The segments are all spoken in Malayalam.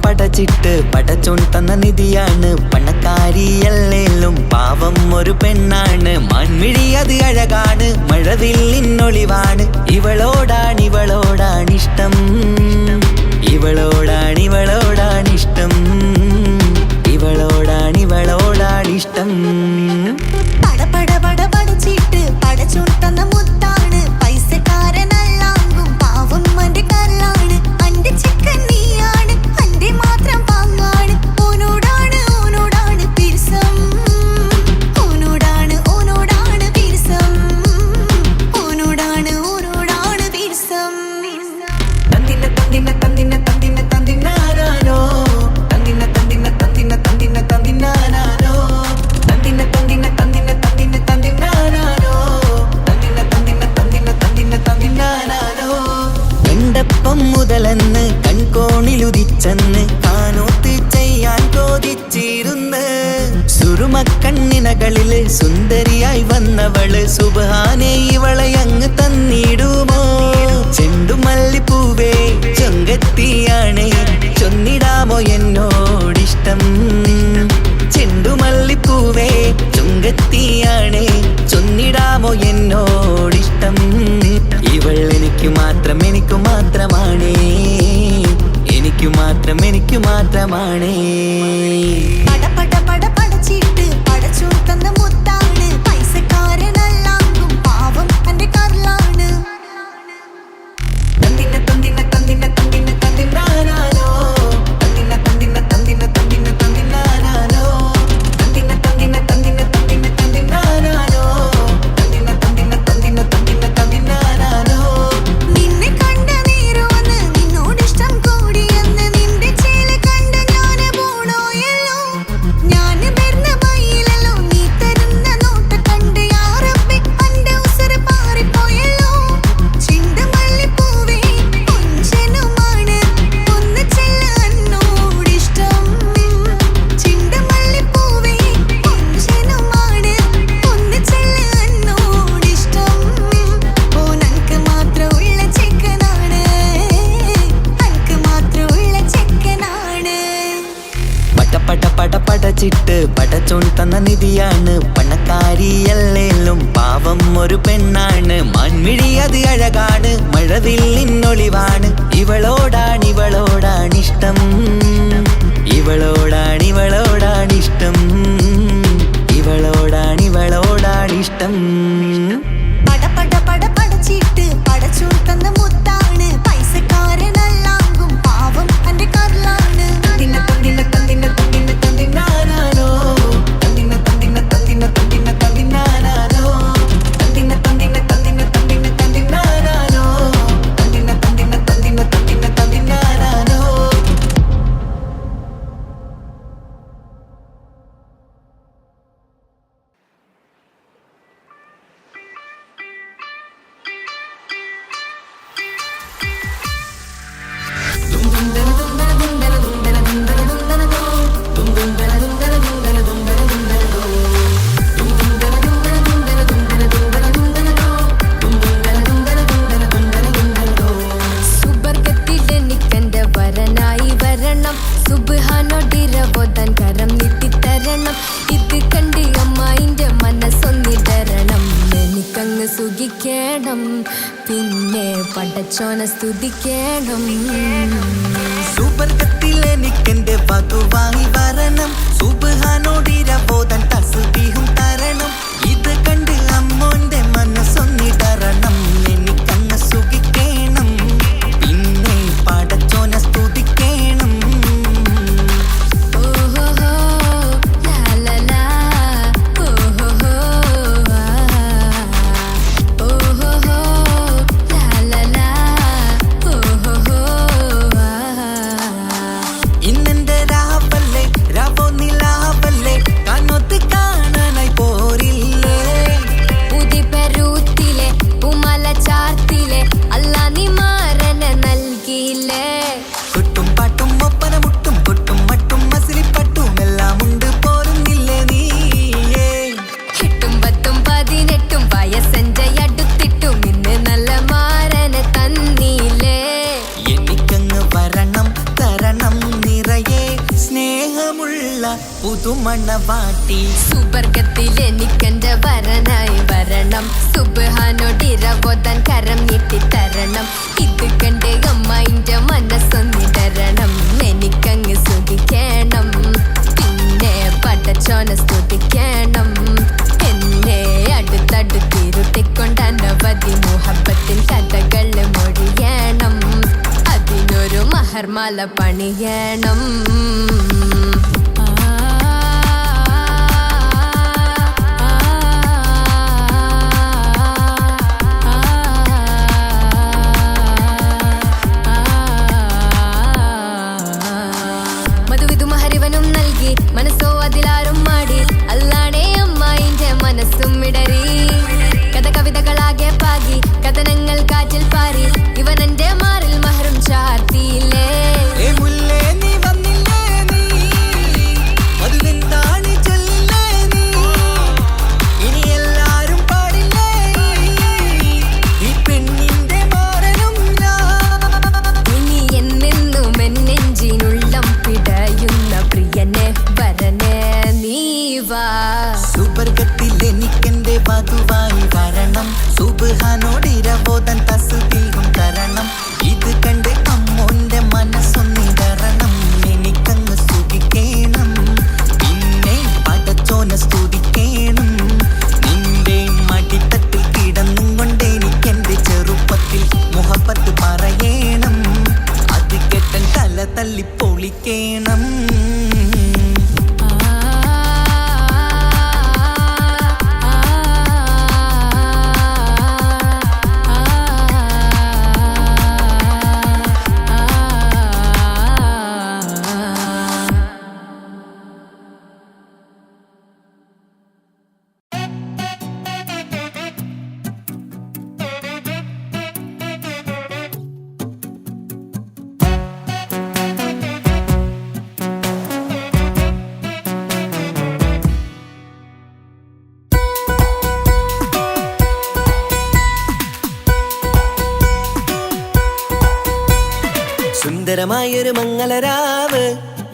പടച്ചിട്ട് പടച്ചോൻ തന്ന നിധിയാണ് പണക്കാരിയല്ലേലും പാവം ഒരു പെണ്ണാണ് മാൻമിഴി അത് അഴകാണ് മഴവില്ലിന്നൊളിവാണ് ഇവളോടാണിഷ്ടം ഇവളോടാണിഷ്ടം ഇവളോടാണിഷ്ടം പടച്ചിട്ട് പടച്ചോൻ തന്ന മുത്താണ് പൈസക്കാരനല്ലാങ്കും പാവം അന്റെ കല്ലാണ് അന്റെ ചിക്കൻ നീയാണ് അന്റെ മാത്രം പാങ്ങാണ് ഓനോടാണ് പിരിസം ഓനോടാണ് പിരിസം ഓനോടാണ് പിരിസം തന്തിനാനോ എണ്ടപ്പം മുതലെന്ന് കൺകോണിലുദിച്ചെന്ന് കാനോത്ത് ചെയ്യാൻ ചോദിച്ചിരുന്ന് സുറുമക്കണ്ണിനകളില് സുന്ദരിയായി വന്നവള് സുബ്ഹാനേ ഇവളെ അങ്ങ് തന്നിടുമോ ചെണ്ടുമല്ലിപ്പൂവേ ചൊങ്കത്തിയാണ് ചൊന്നിടാമോ എന്നോടിഷ്ടം ചെണ്ടുമല്ലിപ്പൂവേ ചൊങ്കത്തിയാണ് ചൊന്നിടാമോ എന്നോടിഷ്ടം ഇവൾ എനിക്ക് മാത്രമാണേ എനിക്ക് മാത്രമാണേ പടച്ചിട്ട് പടച്ചോൻ തന്ന മുത്താണ് പൈസക്കാരനല്ലാങ്കും പാവം അന്റെ കല്ലാണ് പടച്ചിട്ട് പടച്ചോൻ തന്ന നിധിയാണ് പണക്കാരിയല്ലേലും പാവം ഒരു പെണ്ണാണ് മാൻമിഴി അത് അഴകാണ് മഴവില്ലിന്നൊളിവാണ് ഇവളോടാണിഷ്ടം ഇവളോടാണിഷ്ടം ഇവളോടാണിഷ്ടം പടച്ചിട്ട് പടച്ചോൻ തന്ന മുത്താണ് പൈസക്കാരനല്ലാങ്കും പാവം അന്റെ കല്ലാണ് പിന്നെ പടച്ചോന സ്തുതിക്കണം സുബർഗത്തിലെനിക്കെന്റെ വധുവായി വരണം സുബ്ഹാനോടിരബോധൻ തസ്ബീഹും തരണം ഇത് കണ്ട് അമ്മോന്റെ മനസ്സൊന്നിടറണം എനിക്കങ്ങ് സുഖിക്കണം പിന്നെ പടച്ചോന സ്തുതിക്കണം ഇന്നെന്റെ രൂപമുള്ള പുതുമണവാട്ടി. സുബർഗത്തിൽ എനിക്കെന്റെ വരനായി വരണം, സുബ്ഹാനോടിരവോദാൻ കരം നീട്ടിത്തരണം. ഇത് കണ്ട് അമ്മയിന്റെ മനസ്സൊന്നിടരണം, എനിക്കങ്ങ് സ്തുതിക്കണം, പിന്നെ പടച്ചോനെ സ്തുതിക്കണം. എന്നെ അടുത്തടുത്തിരുത്തിക്കൊണ്ട് അനവധി മുഹബത്തിൻ കഥകൾ മൊഴിയണം, അതിനൊരു മഹർമാല പണിയണം. മനസ്സോ അതിലാരും മാടി, അല്ലാണേ അമ്മായിന്റെ മനസ്സും ഇടറി. കഥ കവിതകളാകെ പാകി, കഥനങ്ങൾ കാറ്റിൽ പാറി, ഇവനെന്റെ മാറിൽ മഹറും ചാർത്തിയില്ലേ. സുബർഗത്തിൽ എനിക്കെന്റെ വധുവായി വരണം, സുബ്ഹാനോടിരവോദാൻ തസ്ബീഹും തരണം. ഇത് കണ്ട് അമ്മോന്റെ മനസ്സൊന്നിടരണം, എനിക്കങ്ങ് സ്തുതിക്കണം, പിന്നെ പടച്ചോനെ സ്തുതിക്കണം. നിന്റെ മടിത്തട്ടിൽ കിടന്നും കൊണ്ട് എനിക്കെന്റെ ചെറുപ്പത്തിൽ മുഹബത്ത് പറയണം, അത് കേട്ടൻ തല തല്ലി പൊളിക്കണം. സുന്ദരമായൊരു മംഗളരാവ്,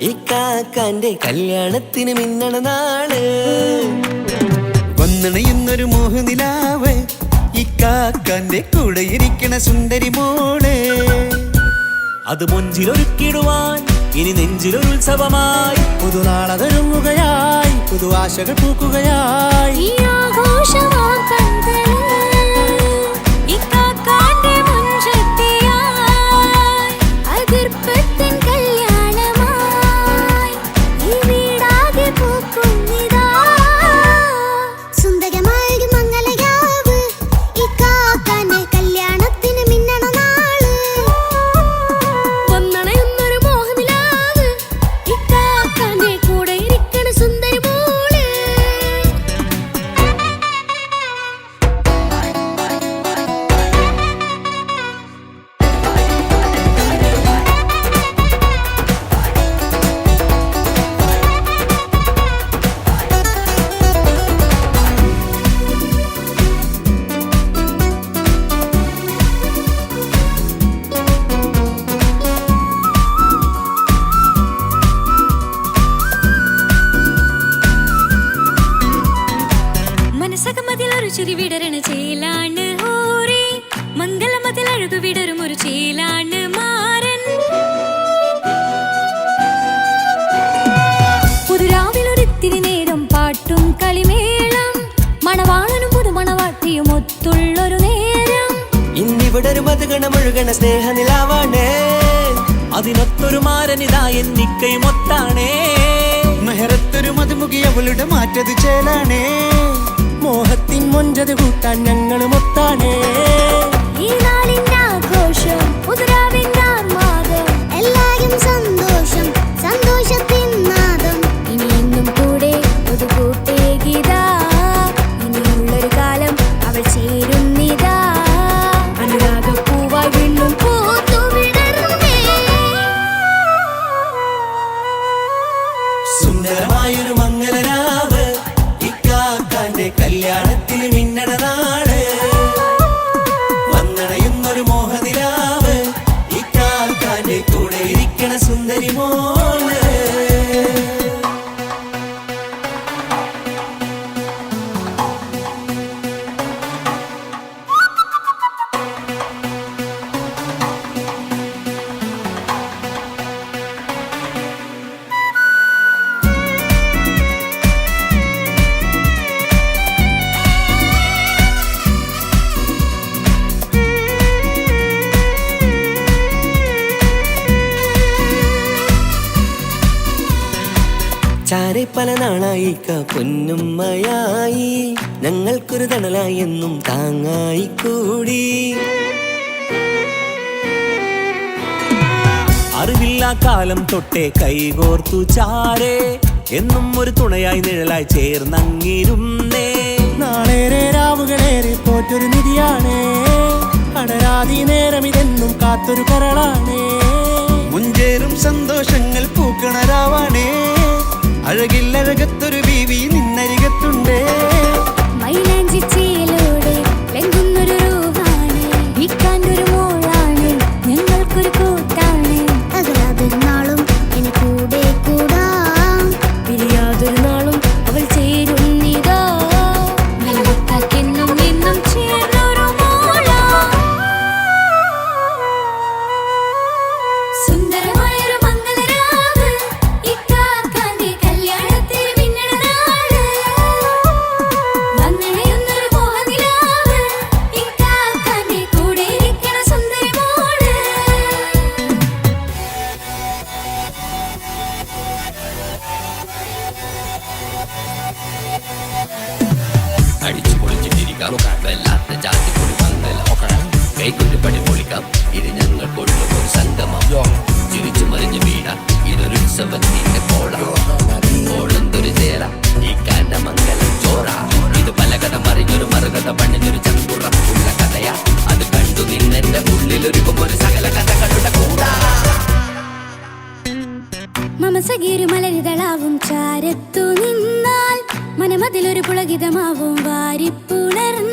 ഇക്കാക്കാന്റെ കല്യാണത്തിന് മിന്നണ നാള്. വന്നണയുന്നൊരു മോഹനിലാവ്, ഇക്കാക്കാന്റെ കൂടെ ഇരിക്കണ സുന്ദരി മോള്. അത് മൊഞ്ചിലൊരുക്കിടുവാൻ ഇനി നെഞ്ചിലൊരു ഉത്സവമായി, പുതുനാളതൊരുങ്ങുകയായി, പുതു ആശകൾ പൂക്കുകയായി. ചിരി വിടരണ ചേലാണ് ഹോറി, മംഗലമതിൽ അഴകു വിടരും ഒരു ചേലാണ് മാരൻ. പുതുരാവിലൊരിത്തിരി നേരം പാട്ടും കളിമേളം, മണവാളനും പുതുമണവാട്ടിയും ഒത്തുള്ളൊരു നേരം. ഇന്നിവിടെ ഒരു മധുഗണമൊഴുകണ സ്നേഹനിലാവാണേ, അതിനൊത്തൊരു മാരനിതാ എന്നിക്കയും ഒത്താണേ. മെഹറത്തൊരു മധുമുഖി അവളുടെ മാറ്റത് ചേലാണേ, മോഹത്തിൻ മൊഞ്ചത് കൂട്ടാൻ ഞങ്ങളും ഒത്താണേ. ഈ നാളിന്റെ ആഘോഷം, പുതുരാവിന്റെ ആർമാദം, എല്ലാരും സന്തോഷം, സന്തോഷത്തിൻ നാദം. ഇനി എന്നും കൂടെ ഒരു കൂട്ടേകിതാ, ഇനിയുള്ളൊരു കാലം അവൾ ചേരുന്നിതാ. അനുരാഗപ്പൂവായി വീണ്ടും പൂത്തു വിടർന്നേ. സുന്ദരമായൊരു മംഗളരാവ്, ഇക്കാക്കാന്റെ കല്യാണത്തിന് മിന്നണ നാള്. വന്നണയുന്നൊരു മോഹനിലാവ്, ഇക്കാക്കാന്റെ കൂടെ ഇരിക്കണ സുന്ദരി മോള്. ചാരെ പല നാളായിക്ക പൊന്നുമ്മയായി ഞങ്ങൾക്കൊരു തണലായി എന്നും താങ്ങായി കൂടി. അറിവില്ലാ കാലം തൊട്ടേ കൈകോർത്തു ചാരേ എന്നും ഒരു തുണയായി നിഴലായി ചേർന്നങ്ങിരുന്നേ. നാളേറെ രാവുകളേറെ പോറ്റൊരു നിധിയാണേ, അടരാതി നേരം ഇതെന്നും കാത്തൊരു കരളാണേ. മുഞ്ചേറും സന്തോഷങ്ങൾ പൂക്കണരാവാണേ, അഴകില്ലഴകത്തൊരു ബീവി നിന്നരികത്തുണ്ടേ. മൈലാഞ്ചി ചേലോടെ ലംഘുന്നൊരു രൂപാണ്, ഇക്കാണ്ടൊരു മോളാണ്, ഞങ്ങൾക്കൊരു കൂട്ടാണ്. അകലാതൊരു നാളും ഇനി കൂടെ കൂടാം, പിരിയാതൊരു നാളും അവൾ ചേരുന്നിതാ. വെള്ളക്കാക്കെന്നും എന്നും ചേർന്നൊരു മോളാ. സുന്ദരമായൊരു മംഗളരാവ്, ഇക്കാക്കാന്റെ കല്യാണത്തിൽ മിന്നണ നാള്. വന്നണയുന്നൊരു മോഹനിലാവ്, ഇക്കാക്കാന്റെ കൂടെ ഇരിക്കണ സുന്ദരി മോള്. അടിച്ചു പൊളിച്ചിട്ടിരിക്കാം, വല്ലാത്ത ജാതി പൊളി മംഗലം. കൈകൊണ്ടു പടി പൊളിക്കാം, ഇത് ഞങ്ങൾ കൊള്ളും ഒരു സംഗമം. ചിരിച്ചു മറിഞ്ഞു വീണാം, ഇതൊരു ഉത്സവത്തിന്റെ കോളന്തൊരു ചേര, ഈ കാണ്ട മംഗലം ചോറ. ഇത് പല കഥ മറിഞ്ഞൊരു മറുകഥ പണിഞ്ഞൊരു ചങ്കുറപ്പുള്ള കഥയാ. അത് കണ്ടു നിന്നെന്റെ ഉള്ളിലൊരുക്കും ഒരു സകല കഥകളുടെ കൂടാ. മമസഗീരു മലരിതളാവും ചാരത്തു നിന്നാൽ, മനമതിലൊരു പുളകിതമാവും വാരിപ്പുണർന്നാൽ.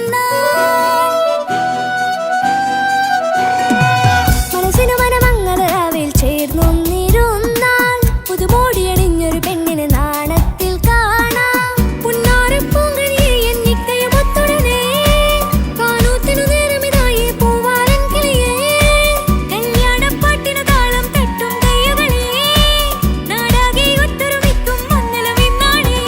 മനസ്സിനു മനമംഗളരാവിൽ ചേർന്നൊന്നിരുന്നാൽ, പുതുമോടിയണിഞ്ഞൊരു പെണ്ണിന് നാണത്തിൽ കാണാം. പുന്നാരപ്പൂങ്കണിയെ എണ്ണിക്കയുമൊത്തുടനെ, കാനൂത്തിനു നേരമിതായി പൂവാലൻ കിളിയേ. കല്യാണപ്പാട്ടിനു താളം തട്ടും കയ്യുകളേ, നാടാകെ ഒത്തൊരുമിക്കും മംഗളമിന്നാണേ.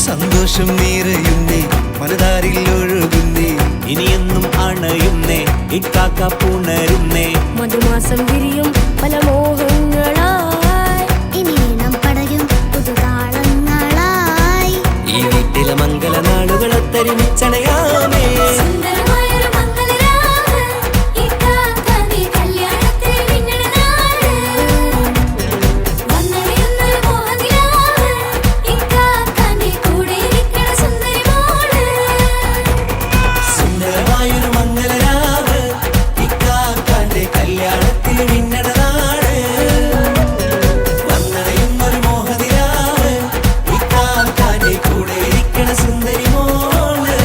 സന്തോഷം നിറയുന്നേ, മനതാരിൽ ഒഴുകുന്നേ, ഇനിയെന്നും അണയുന്നേ, ഇക്കാക്ക പുണരുന്നേ. മധുമാസം വിരിയും പല മോഹങ്ങളായി, ഇനി നാം പടയും പുതുതാളങ്ങളായി. ഈ വീട്ടിലെ മംഗല നാളുകളൊത്തരിമിച്ചണയാമേ. സുന്ദരമായൊരു മംഗളരാവ്, ഇക്കാക്കാന്റെ കല്യാണത്തിൽ മിന്നണ നാള്. വന്നണയുന്നൊരു മോഹനിലാവ്, ഇക്കാക്കാന്റെ കൂടെ ഇരിക്കണ സുന്ദരി മോള്. സുന്ദരമായൊരു മംഗലരാവ്, ഇക്കാക്കാന്റെ കല്യാണത്തിൽ മിന്നണ നാള്. വന്നണയുന്നൊരു മോഹനിലാവ്, ഇക്കാക്കാന്റെ കൂടെ ഇരിക്കണ സുന്ദരി മോള്.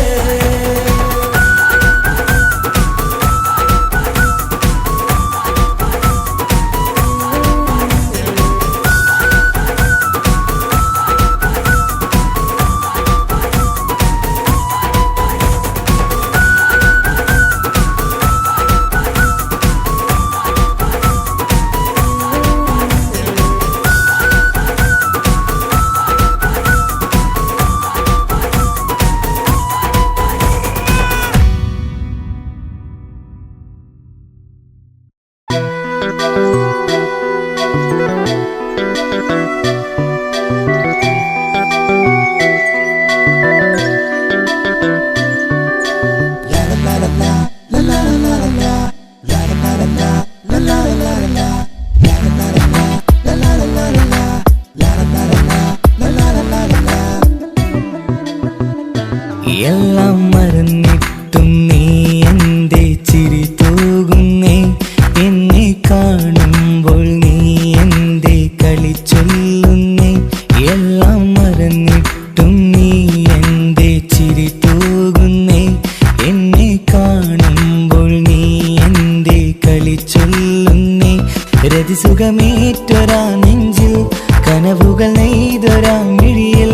എല്ലാം മറന്നിട്ടും നീ എന്റെ ചിരി തൂകുന്നേ, എന്നെ കാണുമ്പോൾ നീ എന്റെ കളി ചൊല്ലുന്നേ. എല്ലാം മറന്നിട്ടും നീ എന്റെ ചിരി തൂകുന്നേ, എന്നെ കാണുമ്പോൾ നീ എന്റെ കളി ചൊല്ലുന്നേ. രതിസുഖമേറ്റൊരാ നെഞ്ചിൽ, കനവുകൾ നെയ്തൊരാ മിഴിയിൽ.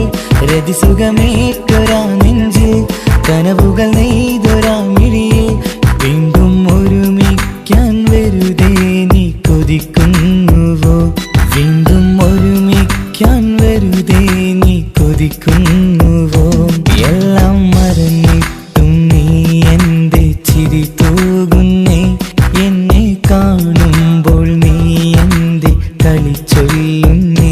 രതിസുഖമേറ്റൊരാ നെഞ്ചിൽ, കനവുകൾ നെയ്തൊരാ മിഴിയിൽ. വീണ്ടും ഒരുമിക്കാൻ വെറുതെ നീ കൊതിക്കുന്നുവോ? വീണ്ടും ഒരുമിക്കാൻ വെറുതെ നീ കൊതിക്കുന്നുവോ? എല്ലാം മറന്നിട്ടും നീ എന്റെ ചിരി തൂകുന്നേ, എന്നെ കാണുമ്പോൾ നീ എന്റെ കളി ചൊല്ലുന്നേ.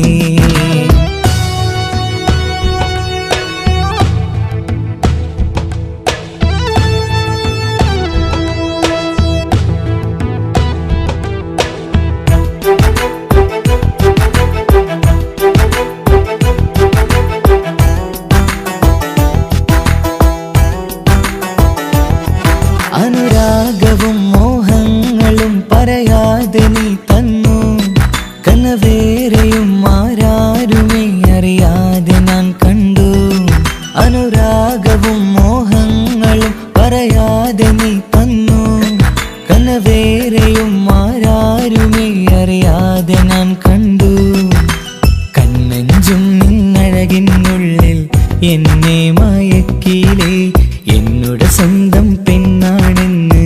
അഴകിനുള്ളിൽ എന്നെ മയക്കിയിലേ. എന്നോട് സ്വന്തം പെണ്ണാണെന്ന്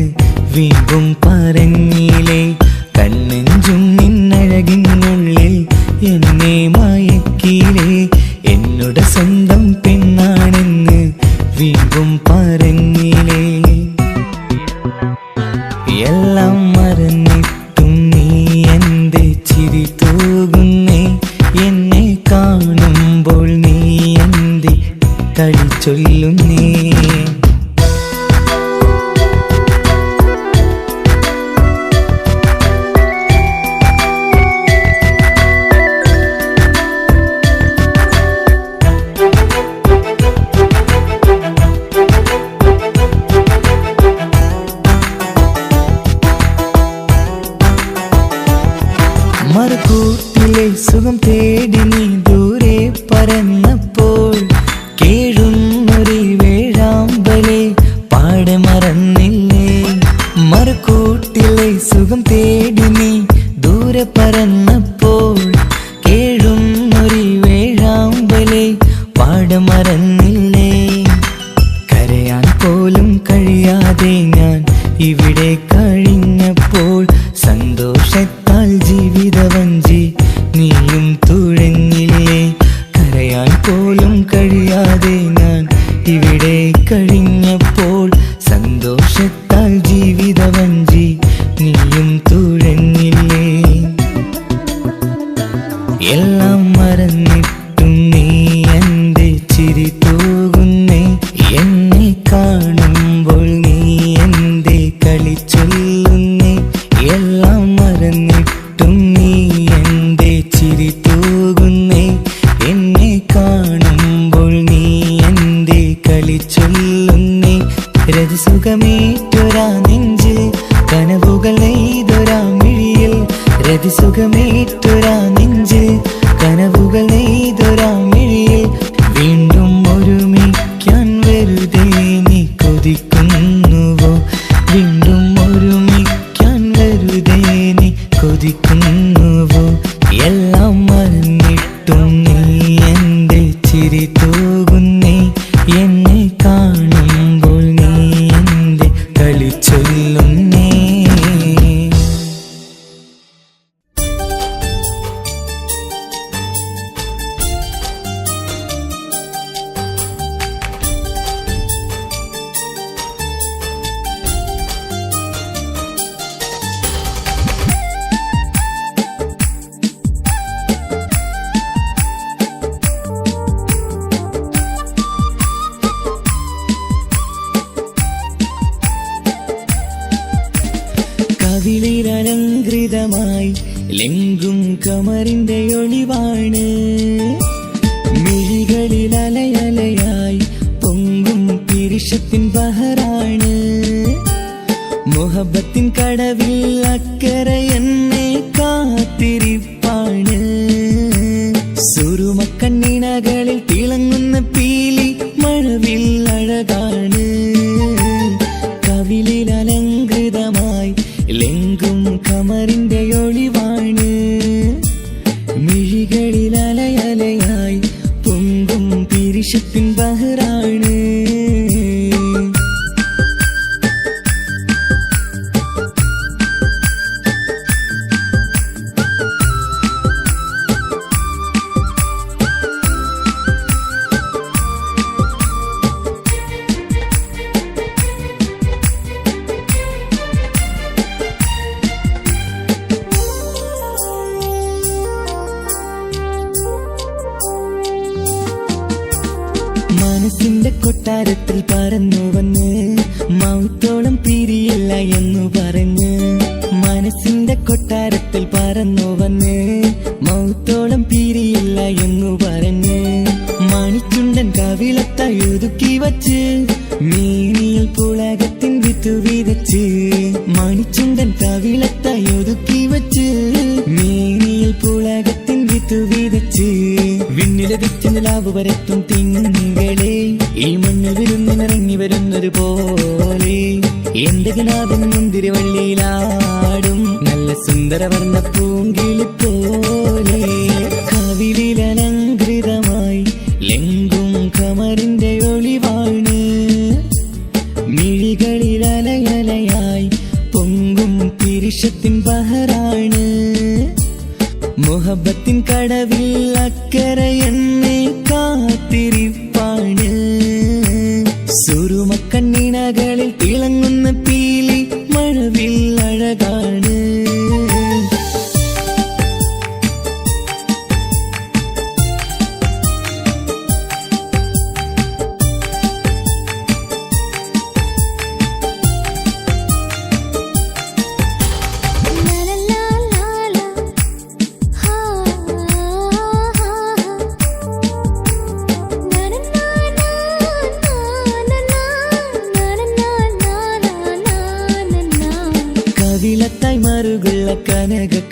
വീമ്പും പറഞ്ഞില്ലേ. കണ്ണെഞ്ചും നിന്നഴകിനുള്ളിൽ എന്നെ മയക്കിയിലേ. എന്നോട് സ്വന്തം പെണ്ണാണെന്ന് വീമ്പും പറഞ്ഞില്ലേ. എല്ലാം മറന്നിട്ടും നീ എന്റെ ചിരി തൂകുന്നേ. എന്നെ കാണുമ്പോൾ നീ എന്റെ കളി ചൊല്ലുന്നേ. മറുകൂട്ടിലെ സുഖം തേടി നീ ദൂരെ പറന്നപ്പോൾ കേഴുന്നൊരു വേഴാമ്പലെ പാടെ മറന്നില്ലേ. മറുകൂട്ടിലെ സുഖം തേടി നീ ദൂരെ പറന്നപ്പോൾ കേഴുന്നൊരു വേഴാമ്പലെ പാടെ മറന്നില്ലേ. കരയാൻ പോലും കഴിയാതെ ഞാൻ ഇവിടെ കഴിഞ്ഞപ്പോൾ സന്തോഷത്താൽ ജീവിതവഞ്ചി നീയും തുഴഞ്ഞില്ലേ. കരയാൻ പോലും കഴിയാതെ ഞാൻ ഇവിടെ കഴിഞ്ഞപ്പോൾ സന്തോഷത്താൽ ജീവിതവഞ്ചി നീയും തുഴഞ്ഞില്ലേ. എല്ലാം മറന്നിട്ടും നീ എന്റെ ചിരി തൂകുന്നേ. എന്നെ കാണുമ്പോൾ നീ എന്റെ കളി ചൊല്ലുന്നേ. എല്ലാം മറന്നിട്ടും നീ എന്റെ ചിരി തൂകുന്നേ. എന്നെ കാണുമ്പോൾ നീ എന്റെ കളി ചൊല്ലുന്നേ. രതിസുഖമേറ്റൊരാ നെഞ്ചിൽ കനവുകൾ നെയ്തൊരാ മിഴിയിൽ. രതിസുഖമേറ്റൊരാ നെഞ്ചിൽ കനവുകൾ നെയ്തൊരാ മിഴിയിൽ. വീണ്ടും ഒരുമിക്കാൻ വെറുതെ നീ കൊതിക്കുന്നുവോ. വീണ്ടും ഒരുമിക്കാൻ വെറുതെ നീ കൊതിക്കുന്നുവോ. എല്ലാം മറന്നിട്ടും നീ എന്റെ ചിരി തൂകുന്നേ. എന്നെ കാണുമ്പോൾ നീ എന്റെ കളി ചൊല്ലുന്നേ. കവിളിലലങ്കൃതമായി ലെങ്കും കമറിന്റെ ഒളിവാണ്. മിഴികളിൽ അലയലയായി പൊങ്കും പിരിശത്തിൻ ബഹറാണ്. മുഹബത്തിൻ കടവിൽ അക്കരെ എന്നെ കാത്തിരിപ്പാണ്. സുറുമക്കണ്ണിണകളിൽ തിളങ്ങുന്ന പീലി മഴവിൽ അഴകാണ്. കവിളിൽ അലങ്കൃതമായി ലെങ്കും കമറിന്റെ ഒളിവാണ്. മിഴികളിൽ അലയലയായി പൊങ്കും പിരിശത്തിൻ ബഹറാണ്. മനസ്സിന്റെ കൊട്ടാരത്തിൽ പറന്നു വന്ന് മൗത്തോളം പിരിയില്ല എന്നു പറഞ്ഞ്. മനസ്സിന്റെ കൊട്ടാരത്തിൽ പറന്നു വന്ന് മൗത്തോളം പിരിയില്ല എന്നു പറഞ്ഞ്. മണിച്ചുണ്ടൻ കവിളത്തായി ഒതുക്കി വച്ച് മേനിയിൽ പുളകത്തിൻ വിത്തു വിതച്ച്. മണിച്ചുണ്ടൻ കവിളത്തായി ഒതുക്കി വച്ച് മേനിയിൽ പുളകത്തിൻ വിത്തു വിതച്ച്. വിണ്ണിലതിച്ച് നിലാവ് വരത്തും തിങ്കളെ ഈ മണ്ണിൽ വിരുന്നിനിറങ്ങി വരുന്നൊരു പോലെ. എന്റെ കിനാവിൻ മുന്തിരിവള്ളിയിലാടും നല്ല സുന്ദരവർണ്ണ പൂങ്കിളി പോലെ. കവിളിലലങ്കൃതമായി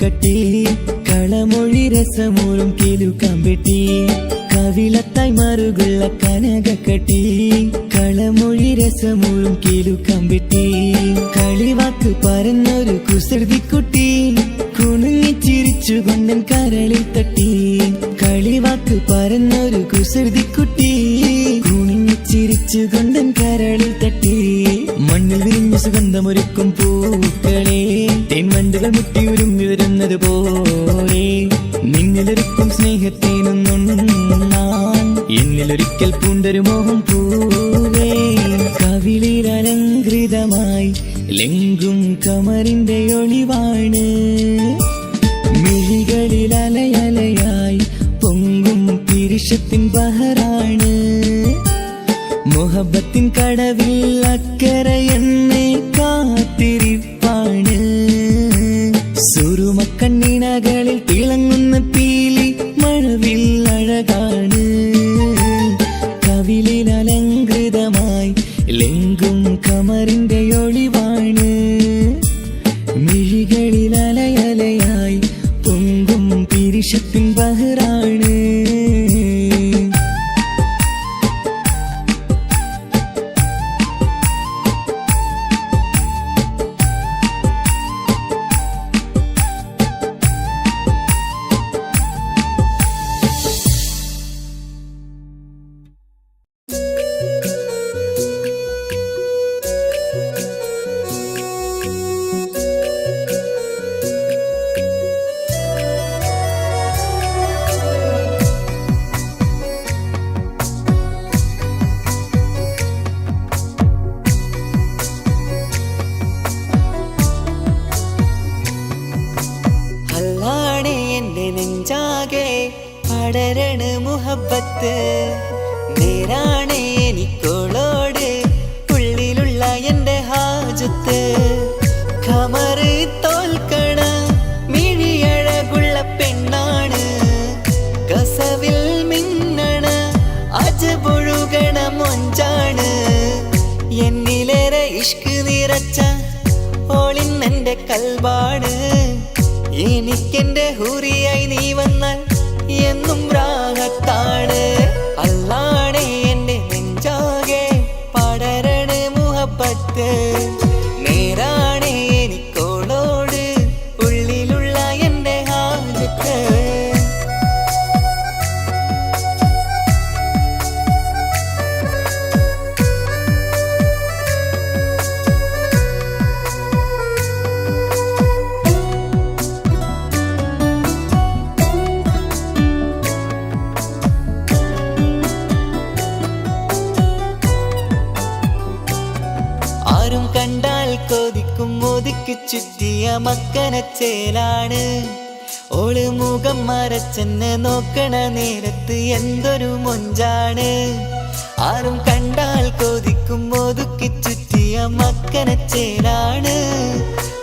കട്ടി കളമൊഴി രസമൂറും കിലുക്കാമ്പെട്ടി കവിളത്തായി മറുകുള്ള കനകക്കട്ടി കളമൊഴി രസമൂറും കിലുക്കാമ്പെട്ടി കളിവാക്ക് പറഞ്ഞൊരു കുസൃതിക്കുട്ടി കുണുങ്ങിച്ചിരിച്ചുകൊണ്ടൻ കരളിൽ തട്ടി കളിവാക്ക് പറഞ്ഞൊരു കുസൃതിക്കുട്ടി കുണുങ്ങിച്ചിരിച്ചുകൊണ്ടൻ കരളിൽ തട്ടി മണ്ണിൽ വിരിഞ്ഞ സുഗന്ധമൊരുക്കും പൂക്കളെ തേൻവണ്ടുകൾ മുട്ടിയുരുമ്പി വരുന്നത് പോലെ നിന്നിലൊരുക്കും സ്നേഹത്തേനൊന്നുണ്ണാൻ എന്നിലൊരിക്കൽ പൂണ്ടൊരു മോഹം പൂവേ കവിളിൽ അലങ്കൃതമായി ലെങ്കും കമറിന്റെ ഒളിവാണ് മിഴികളിൽ അലയലയായി പൊങ്കും പിരിശത്തിൻ ബഹറാണ് മുഹബത്തിൻ കടവിൽ അക്കരെ എന്നെ കാത്തിരിപ്പാണ് സുറുമക്കണ്ണിണകളിൽ തിളങ്ങുന്ന പീലി മഴവിൽ അഴകാണ് കവിളിൽ അലങ്കൃതമായി ലെങ്കും കമറിന്റെ ഒളിവാണ് മിഴികളിൽ അലയലയായി പൊങ്കും പിരിശത്തിൻ ബഹറാണ് നെഞ്ചാകെ പടരണ മുഹബത്ത് നേരാണ് എനിക്കോളോട് ഉള്ളിലുള്ള എന്റെ ഹാജത്ത് ഖമറ് തോൽക്കണ മിഴിയഴകുള്ള പെണ്ണാണ് കസവിൽ മിന്നണ അജപൊഴുകണ മൊഞ്ചാണ് എന്നിലേറെ ഇഷ്ക് നിറച്ച ഓളിന്നെന്റെ കൽബാണ് എനിക്കെന്റെ ഹുറിയായി നീ വന്നാൽ എന്നും രാഗത്താണ് അല്ലാണേ എന്റെ നെഞ്ചാകെ പടരണ മുഹബത്ത് നേരാണേ എനിക്കോളോട് ഉള്ളിലുള്ള എന്റെ ഹാജത്ത് കണ്ടാൽ കൊതിക്കും ഒതുക്കി ചുറ്റിയ മക്കനച്ചേലാണ് ഓള് മുഖം മറച്ചെന്നെ നോക്കണ നേരത്ത് എന്തൊരു മൊഞ്ചാണ് ആരും കണ്ടാൽ കൊതിക്കും ഒതുക്കി ചുറ്റിയ മക്കനച്ചേലാണ്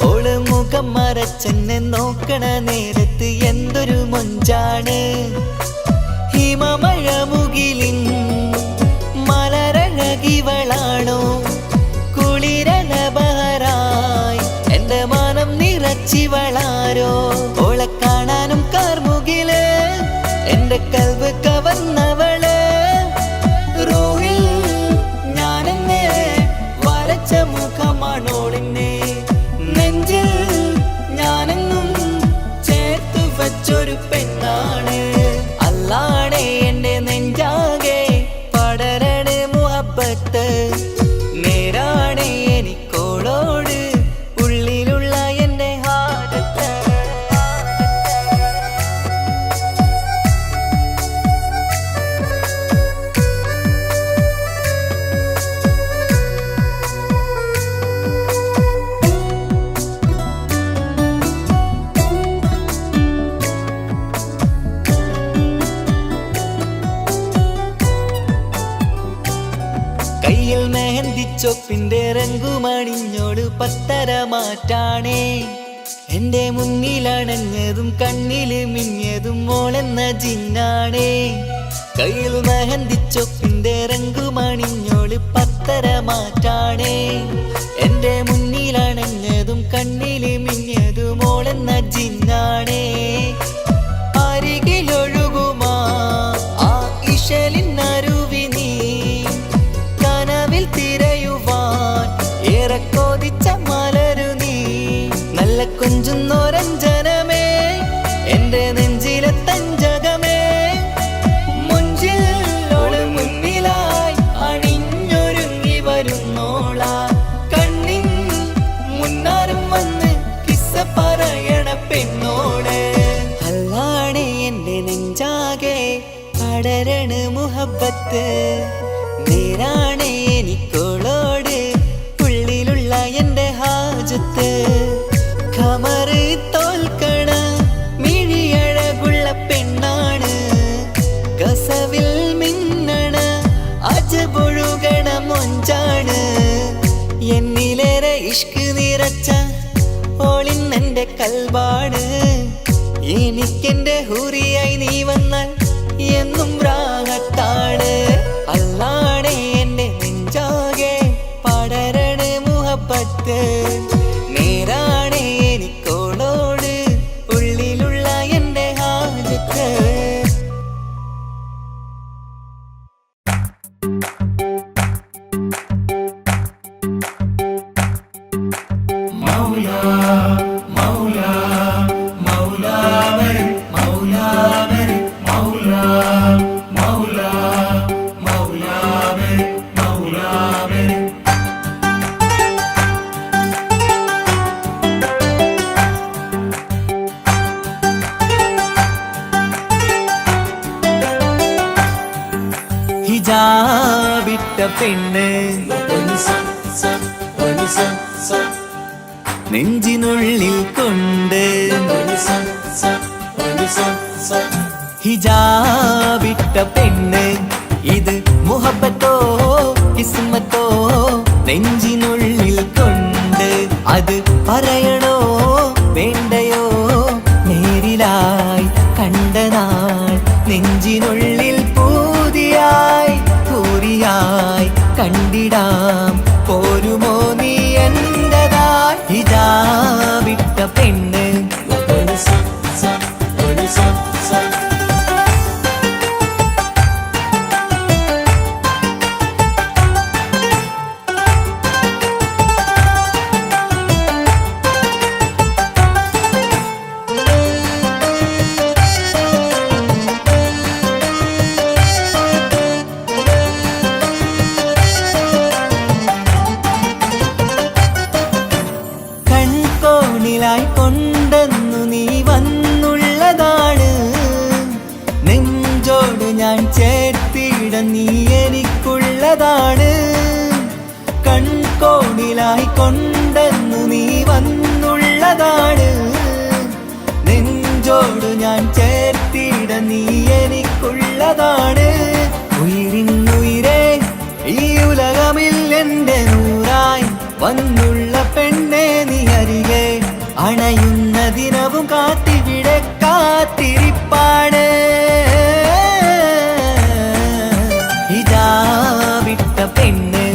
ഓള് മുഖം മറച്ചെന്നെ നോക്കണ നേരത്ത് എന്തൊരു മൊഞ്ചാണ് ഹിമമഴ മുകിലിൻ മലരഴകിവളാണോ കുളിരലബഹരായി എന്റെ മാനം നിറച്ചിവളാരോ ഓളെ കാണാനും കാർമുകില് എന്റെ കൽബ് കവർന്നവള് റൂഹിൽ ഞാനെന്നെ വരച്ച മുഖമാണോളിന്നെ നെഞ്ചിൽ ഞാനെന്നും ചേർത്തു വച്ചൊരു പെണ്ണാണ് അല്ലാണേ എന്റെ നെഞ്ചാകെ പടരണ മുഹബത്ത് നേരാണേ എനിക്കോളോട് ഉള്ളിലുള്ള എന്റെ ഹാജത്ത് കയ്യിൽ മെഹന്തിച്ചൊപ്പിന്റെ രംഗുമണിഞ്ഞോട് പത്തര മാറ്റാണേ എന്റെ മുന്നിലണഞ്ഞതും കണ്ണില് മിഞ്ഞതും മോളെന്ന ജിന്നാണേ കയ്യിൽ മെഹന്തിച്ചൊപ്പിന്റെ രംഗുമണിഞ്ഞോട് പത്തര മാറ്റാണേ എന്റെ മുന്നിലണഞ്ഞതും കണ്ണില് മിഞ്ഞതും മോളെന്ന ജിന്നാണേ കൊഞ്ചുന്നോരഞ്ജനമേ എന്റെ നെഞ്ചിലെ തഞ്ചകമേ മുഞ്ചിലോട് മുന്നിലായി അണിഞ്ഞൊരുങ്ങി വരുന്നോള കണ്ണിൻ മുന്നാരം വന്ന് കിസ്സ പറയണ പെണ്ണോട് അല്ലാണേ എന്റെ നെഞ്ചാകെ പടരണ മുഹബത്ത് നേരാണേ എനിക്കോളോട് ഉള്ളിലുള്ള എന്റെ ഹാജത്ത് ഖമറ് തോൽക്കണ മിഴിയഴകുള്ള പെണ്ണാണ് കസവിൽ മിന്നണ അജബൊഴുകണ മൊഞ്ചാണ് എന്നിലേറെ ഇഷ്ക് നിറച്ച ഓളിന്നെന്റെ കൽബാണ് എനിക്കെന്റെ ഹൂറിയായി നീ വന്നാൽ എന്നും രാഗത്താണ് അല്ലാണേ എന്റെ നെഞ്ചാകെ പടരണ മുഹബത്ത് നേരാണേ എനിക്കോളോട് ഉള്ളിലുള്ള എന്റെ ഹാജത്ത് ഹിജാബിട്ട പെണ്ണ് നെഞ്ചിനുള്ളിൽ കൊണ്ട് ഹിജാബിട്ട പെണ്ണ് ഇത് മുഹബത്തോ കിസ്മത്തോ നെഞ്ചിനുള്ളിൽ കൊണ്ട് അത് പറയണോ വേണ്ടയോ നേരിലായി കണ്ട നാൾ നെഞ്ചിനുള്ളിൽ പൂതിയായി പൂരിയായി കണ്ടിടാം പോരുമോ നീ എന്റതായി ഹിജാബിട്ട പെണ്ണ് കൺകോണിലായി കൊണ്ടെന്നു നീ വന്നുള്ളതാണ് നെഞ്ചോട് ഞാൻ ചേർത്തിട നീ എനിക്കുള്ളതാണ് കൺകോണിലായി കൊണ്ടെന്നു നീ വന്നുള്ളതാണ് നെഞ്ചോട് ഞാൻ ചേർത്തിട നീ എനിക്കുള്ളതാണ് ഉയിരിന്നുയിരേ ഈ ഉലകമിൽ എന്റെ നൂറായി വന്നുള്ള പെണ്ണെ നീ അരികെ അണയുന്ന ദിനവും കാത്തിവിടെ കാത്തിരിപ്പാണ് ഹിജാബിട്ട പെണ്ണ്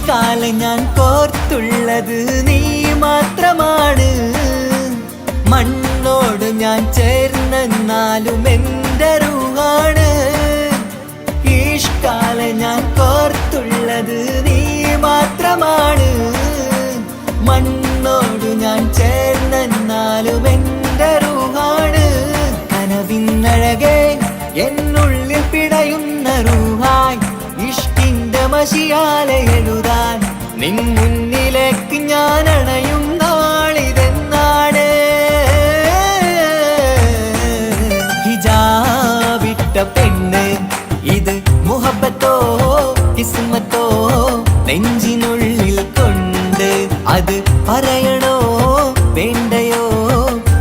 കാലം ഞാൻ കോർത്തുള്ളത് നീ മാത്രമാണ് മണ്ണോട് ഞാൻ ചേർന്നെന്നാലും എന്റെ റൂഹാണ് ഈഷ്കാലം ഞാൻ കോർത്തുള്ളത് നീ മാത്രമാണ് മണ്ണോട് ഞാൻ ചേർന്നെന്നാലും എന്റെ റൂഹാണ് കനവിന്നഴകെ എന്നുള്ളിൽ പിടയുന്ന റൂഹായി ഇഷ്കിന്റെ മഷിയാലെ എഴുതാൻ നിൻ മുന്നിലേക്ക് ഞാൻ അണയും നാളിതെന്നാണ് ഹിജാബിട്ട പെണ്ണ് ഇത് മുഹബത്തോ കിസ്മത്തോ നെഞ്ചിനുള്ളിൽ കൊണ്ട് അത് പറയണോ വേണ്ടയോ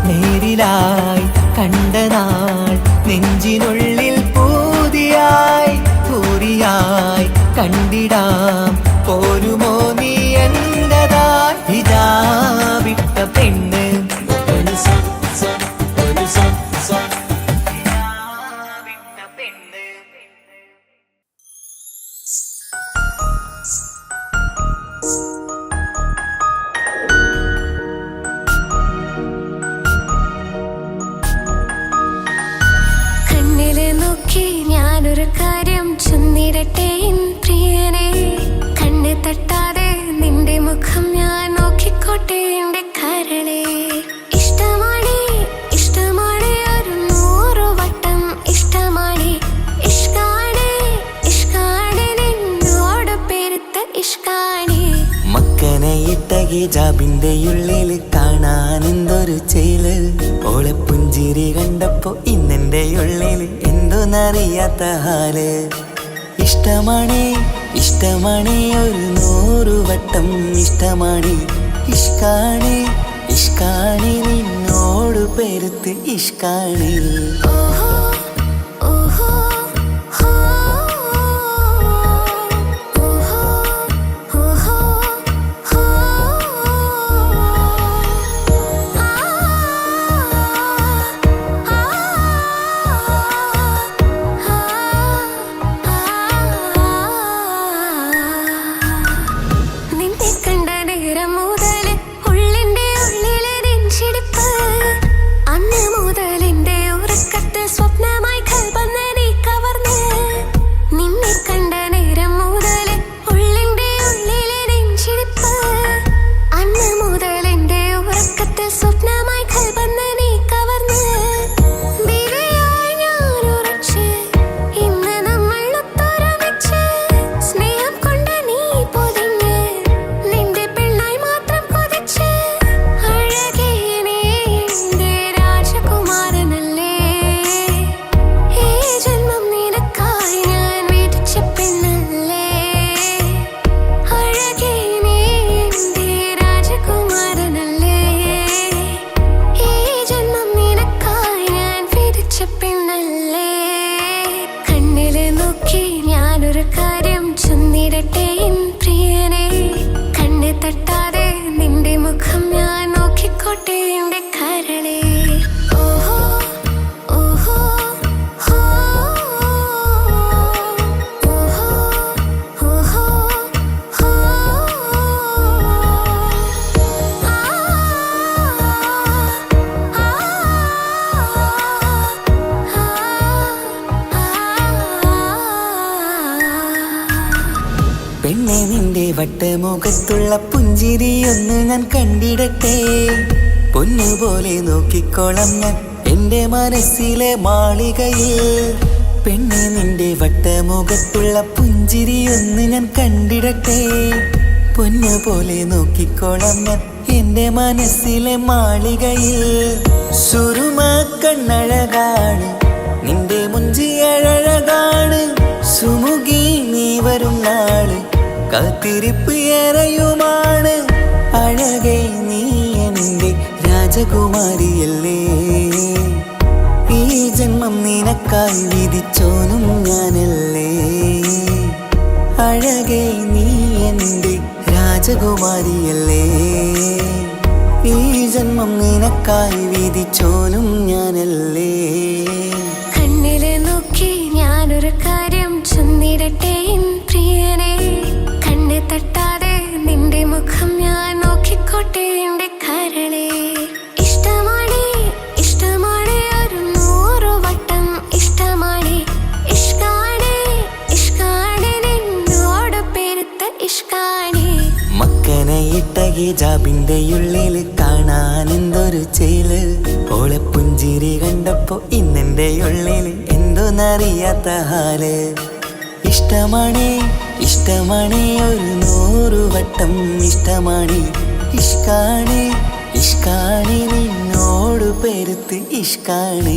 നേരിലായി കണ്ട നാൾ നെഞ്ചിനുള്ളിൽ പൂതിയായി പൂരിയായി കണ്ടിടാം പോരുമോ നീ എന്റതായി ഹിജാബിട്ട പെണ്ണ് ചൊന്നിടട്ടെ എൻ പ്രിയനെ കണ്ണ് തട്ടാതെ നിന്റെ മുഖം ഞാൻ നോക്കിക്കോട്ടെ എന്റെ കരളെ ഇഷ്ടമാണ് ഇഷ്ടമാണ് ഒരു 100 വട്ടം ഇഷ്ടമാണ് ഇഷ്കാണ് ഇഷ്കാണ് നിന്നോട് പെരുത്ത ഇഷ്കാണ് മക്കനെ ഇട്ട ഹിജാബിന്റെ ഉള്ളിൽ കാണാൻ എന്തൊരു ചേല് ഓളെ പുഞ്ചിരി കണ്ടപ്പോ ഇന്നെന്റെ ഉള്ളിൽ എന്തോന്നറിയാത്ത ഹാല് ഇഷ്ടമാണ് ഇഷ്ടമാണ് ഒരു 100 വട്ടം ഇഷ്ടമാണ് ഇഷ്കാണ് ഇഷ്കാണ് നിന്നോട് പെരുത്ത് ഇഷ്കാണ് ഓഹോ ഓഹോ ഹോ ഓഹോ ഓഹോ ഹോ നിന്നെ കണ്ട നേരം മുതൽ ഉള്ളിന്റെ ഉള്ളിലെ നെഞ്ചിടിപ്പ് അന്ന് മുതൽ എന്റെ ഉറക്കത്തിൽ സ്വപ്നമായി കൽപ്പന നീ കവർന്ന് നിന്നെ കണ്ട നേരം മുതൽ ഉള്ളിന്റെ ഉള്ളിലെ നെഞ്ചിടിപ്പ് അന്ന് മുതൽ എന്റെ ഉറക്കത്തിൽ സ്വപ്നമായി കൽപ്പന നീ കവർന്ന് ദിവ്യയായി ഞാൻ ഉറച്ച് ഇന്ന് നമ്മൾ ഒത്തൊരുമിച്ച് സ്നേഹം കൊണ്ട് നീ പൊതിഞ്ഞ് നിന്റെ പെണ്ണായി മാത്രം കൊതിച്ച് അഴകേ നീ എന്റെ രാജകുമാരനല്ലേ ഈ ജന്മം നിനക്കായി ഞാൻ വിധിച്ച പെണ്ണല്ലേ അഴകേ നീ എന്റെ രാജകുമാരനല്ലേ ഈ ജന്മം നിനക്കായി ഞാൻ വിധിച്ച പെണ്ണല്ലേ കണ്ണില് നോക്കി ഞാനൊരു കാര്യം ചൊന്നിടട്ടെ എൻ പ്രിയനെ കണ്ണ് തട്ടാതെ നിന്റെ മുഖം ഞാൻ നോക്കിക്കോട്ടെ എന്റെ കരളെ ഓഹോ ഓഹോ ഹോ ഓഹോ ഓഹോ ഹോ പെണ്ണെ നിന്റെ വട്ടമുഖത്തുള്ള പുഞ്ചിരിയൊന്ന് ഞാൻ കണ്ടിടട്ടെ പൊന്നുപോലെ നോക്കിക്കോളം ഞാൻ എന്റെ മനസ്സിലെ മാളികയിൽ പെണ്ണെ നിന്റെ വട്ടമുഖത്തുള്ള പുഞ്ചിരിയൊന്ന് ഞാൻ കണ്ടിടട്ടെ പൊന്നുപോലെ നോക്കിക്കോളം ഞാൻ എന്റെ മനസ്സിലെ മാളികയിൽ സുറുമ കണ്ണഴകാണ് നിന്റെ മുഞ്ചി അഴകാണ് സുമുഖി നീ വരും നാള് കാത്തിരിപ്പ് ഏറെയുമാണ് അഴകേ നീ എന്റെ രാജകുമാരിയല്ലേ ഈ ജന്മം നിനക്കായി വിധിച്ചോനും ഞാനല്ലേ അഴകേ നീ എന്റെ രാജകുമാരിയല്ലേ ഈ ജന്മം നിനക്കായി വിധിച്ചോനും ഞാനല്ലേ കണ്ണില് നോക്കി ഞാനൊരു കാര്യം ചൊന്നിടട്ടെ എൻ പ്രിയനെ കണ്ണ് തട്ടാതെ നിന്റെ മുഖം ഞാൻ നോക്കിക്കോട്ടെ എന്റെ കരളെ ഇഷ്ടമാണ് ഇഷ്ടമാണ് ഒരു 100 വട്ടം ഇഷ്ടമാണ് ഇഷ്കാണ് ഇഷ്കാണ് നിന്നോട് പെരുത്ത ഇഷ്കാണ് മക്കനെ ഇട്ട ഹിജാബിന്റെ ഉള്ളിൽ കാണാൻ എന്തൊരു ചേല് ഓളെ പുഞ്ചിരി കണ്ടപ്പോ ഇന്നെന്റെ ഉള്ളിൽ എന്തോന്നറിയാത്ത ഹാല് ഇഷ്ടമാണ് ഇഷ്ടമാണ് ഒരു 100 വട്ടം ഇഷ്ടമാണ് ഇഷ്കാണ് ഇഷ്കാണ് നിന്നോട് പെരുത്ത് ഇഷ്കാണ്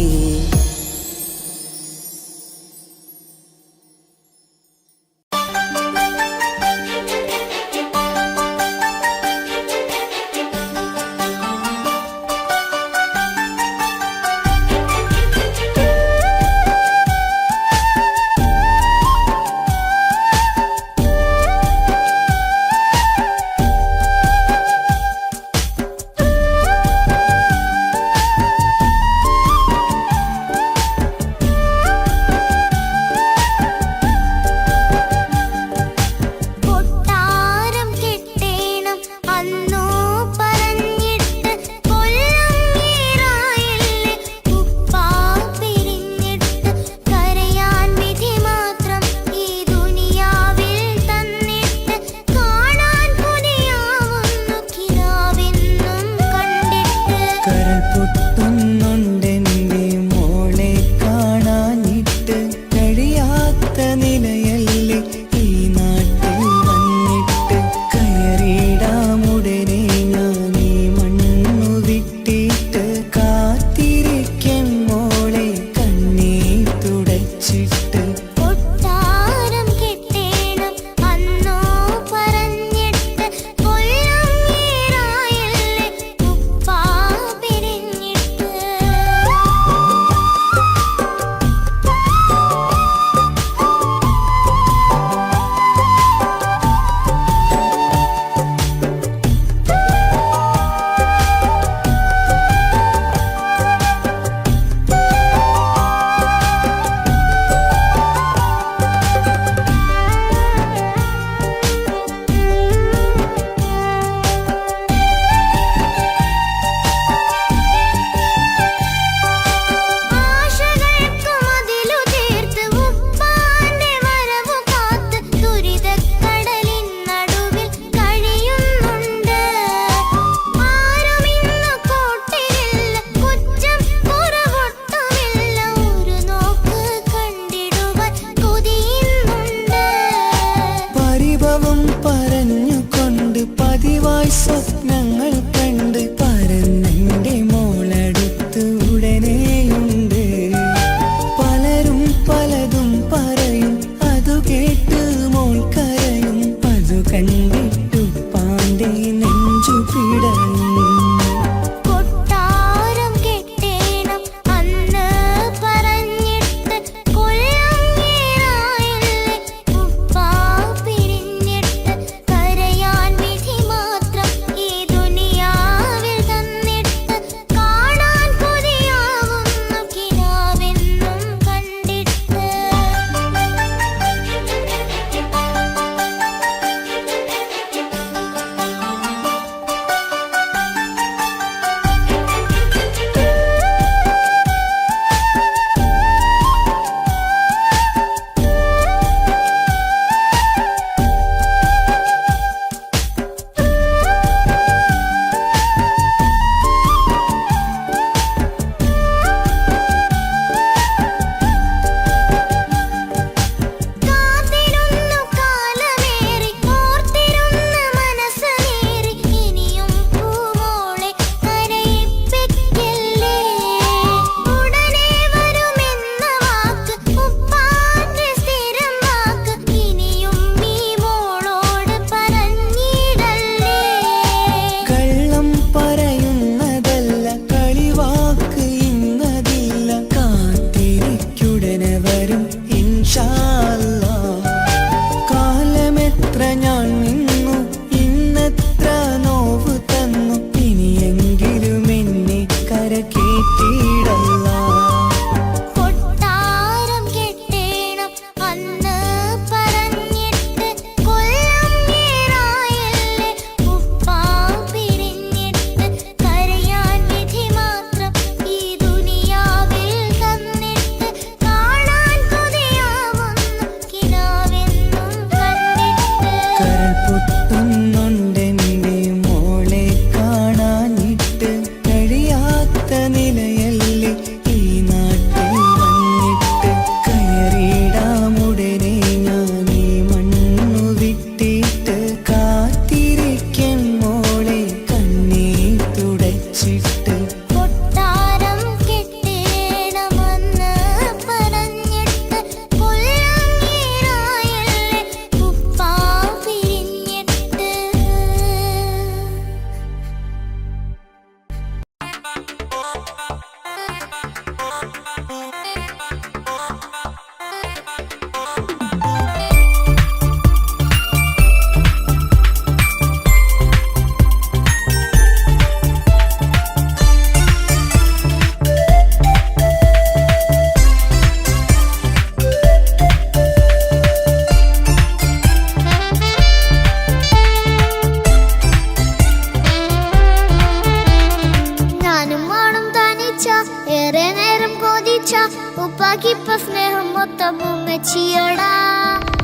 പറഞ്ഞുകൊണ്ട് പതിവായി സ്വപ്നങ്ങൾ കണ്ട് പരന്നെന്റെ മോളടുത്ത് ഉടനെയുണ്ട്. പലരും പലതും പറയും, അതു കേട്ട് മോൾ കരയും. അതു കണ്ടിട്ടു പാണ്ഡേ നെഞ്ചു പിടയും.